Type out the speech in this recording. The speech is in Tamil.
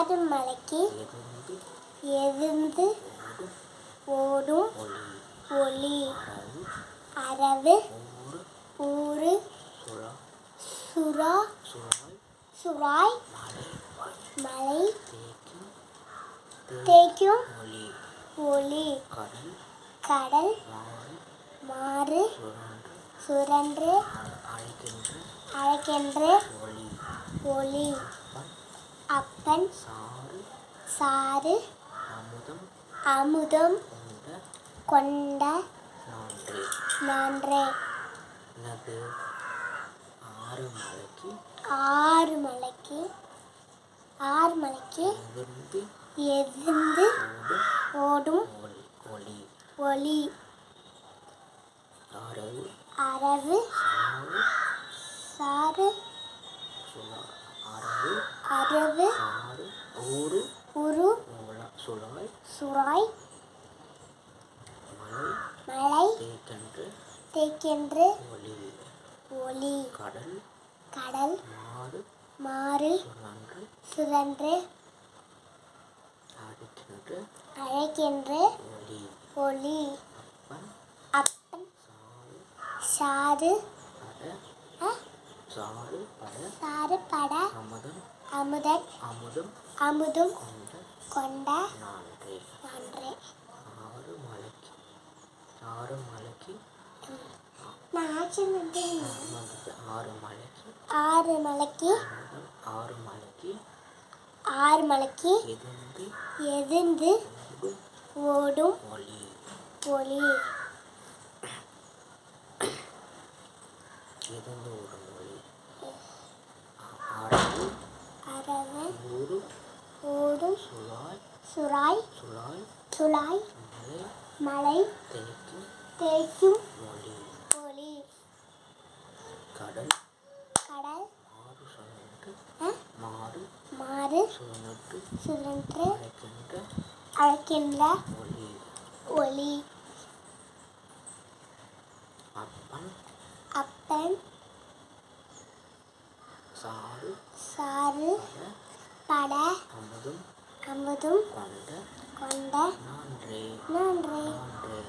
ஆறு மலைக்கு எதிர்ந்து ஓடும் ஒளி அரவு ஊறு சுறாய் மலை தேய்க்கும் ஒளி கடல் மாறு சுழன்று அழைக்கின்ற ஒளி அப்பன் சாறு அமுதம் கொண்ட நான்றே. ஆறு மலைக்கு எதிர்ந்து ஓடும் ஒளி அரவு ஊறு சுறாய் மலை தேய்க்கின்ற ஒளி கடல் மாறு சுழன்று அழைக்கின்ற ஒளி அப்பன் சாறு பட அமுதம் கொண்ட நான்றே. ஆறு மலைக்கு எதிர்ந்து ஓடும் ஒளி அரவு ஊறு சுறாய் மலை தேய்க்கும் ஒளி கடல் மாறு சுழன்று அழைக்கின்ற ஒளி அப்பன் சாறு பட அமுதம் கொண்ட நான்றே.